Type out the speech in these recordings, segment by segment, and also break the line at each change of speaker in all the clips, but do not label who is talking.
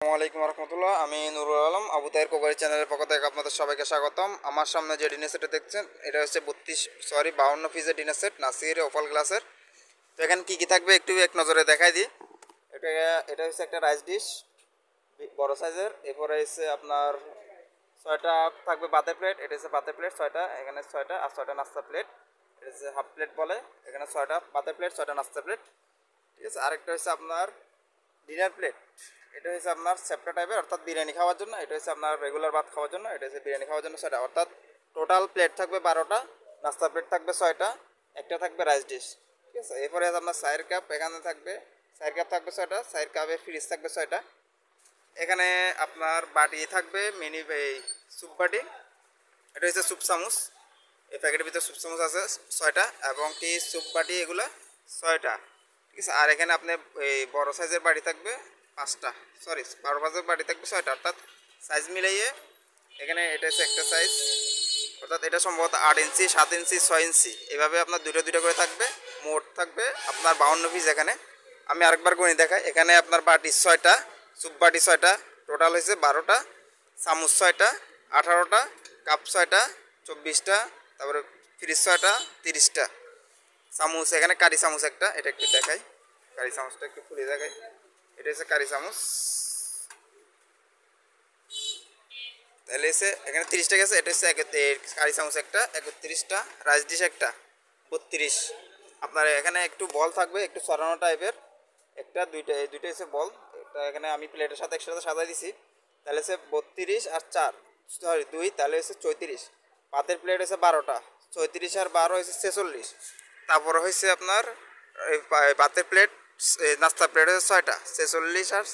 আসসালামু আলাইকুম রহমতুল্লাহ। আমি নুরুল আলম, আবু তাহের কোকারি চ্যানেলের পক্ষ থেকে আপনাদের সবাইকে স্বাগতম। আমার সামনে যে ডিনার সেটটা দেখছেন, এটা হচ্ছে 52 পিসের ডিনার সেট, নাসির ওপাল গ্লাসের। তো এখানে কী কী থাকবে একটু এক নজরে দেখাই দিই। এটা এটা হচ্ছে একটা রাইস ডিশ, বড় সাইজের। এরপরে হচ্ছে আপনার 6টা থাকবে বাতের প্লেট। এটা হচ্ছে বাতের প্লেট 6টা, এখানে 6টা, আর 6টা নাস্তা প্লেট। এটা হচ্ছে হাফ প্লেট বলে। এখানে 6টা বাতের প্লেট, 6টা নাস্তা প্লেট। ঠিক আছে। আরেকটা হচ্ছে আপনার ডিনার প্লেট। এটা হচ্ছে আপনার সেপ্টা টাইপের, অর্থাৎ বিরিয়ানি খাওয়ার জন্য। এটা হচ্ছে আপনার রেগুলার ভাত খাওয়ার জন্য। এটা হচ্ছে বিরিয়ানি খাওয়ার জন্য 6টা, অর্থাৎ টোটাল প্লেট থাকবে 12টা, নাস্তা প্লেট থাকবে 6টা, একটা থাকবে রাইস ডিশ। ঠিক আছে। এরপরে আপনার সাইড কাপ এখানে থাকবে, সাইড কাপ থাকবে 6টা, সাইড কাপে ফ্রিজ থাকবে 6টা। এখানে আপনার বাটি থাকবে মিনি, এই স্যুপ বাটি। এটা হচ্ছে স্যুপ চামচ, এই প্যাকেটের ভিতরে স্যুপ চামচ আছে 6টা, এবং কি স্যুপ বাটি এগুলা 6টা। ঠিক আছে। আর এখানে আপনি এই বড় সাইজের বাটি থাকবে 5টা, সরি 12 সাইজের বাটি থাকবে 6টা, অর্থাৎ সাইজ মিলাইয়ে এখানে এটা হচ্ছে একটা সাইজ, অর্থাৎ এটা সম্ভবত 8 ইঞ্চি, 7 ইঞ্চি, 6 ইঞ্চি, এভাবে আপনার দুটো দুটো করে থাকবে। মোট থাকবে আপনার 52 পিস। এখানে আমি আরেকবার গণি দেখাই। এখানে আপনার বাটি 6টা, স্যুপ বাটি 6টা, টোটাল হয়েছে 12টা, চামচ 6টা, 18টা, কাপ 6টা, 24টা, তারপরে ফ্রিজ 6টা, 30টা চামচ। এখানে কারি চামচ একটা, এটা একটু দেখাই, কারি চামচটা একটু খুলে দেখাই। এটা হচ্ছে কারি চামচ। তাহলে এসে এখানে 30টা গেছে। এটা হচ্ছে কারি চামচ একটা, 31টা, রাইস ডিশ একটা, 32। আপনার এখানে একটু বল থাকবে, একটু সরানো টাইপের, একটা দুইটা, এই দুইটা হচ্ছে বল। এটা এখানে আমি প্লেটের সাথে একসাথে সাজাই দিছি। তাহলে হচ্ছে 32 আর 4, সরি 2, তাহলে হচ্ছে 34। পাতের প্লেট হচ্ছে 12টা, 34 আর 12 হচ্ছে 46। তারপরে হচ্ছে আপনার পাতের প্লেট, নাস্তা প্লেট হচ্ছে 6টা, 46 আর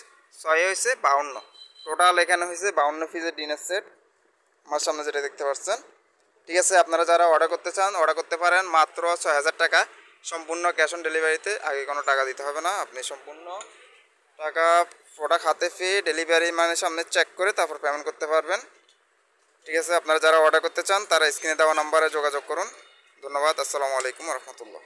6 হয়েছে 52। টোটাল এখানে হয়েছে 52 পিসের ডিনার সেট, আমার সামনে যেটা দেখতে পাচ্ছেন। ঠিক আছে। আপনারা যারা অর্ডার করতে চান অর্ডার করতে পারেন, মাত্র 6000 টাকা, সম্পূর্ণ ক্যাশ অন ডেলিভারিতে। আগে কোনো টাকা দিতে হবে না, আপনি সম্পূর্ণ টাকা প্রোডাক্ট হাতে পেয়ে ডেলিভারি মানে সামনে চেক করে তারপর পেমেন্ট করতে পারবেন। ঠিক আছে। আপনারা যারা অর্ডার করতে চান তারা স্ক্রিনে দেওয়া নাম্বারে যোগাযোগ করুন। ধন্যবাদ। আসসালামু আলাইকুম রহমতুল্লাহ।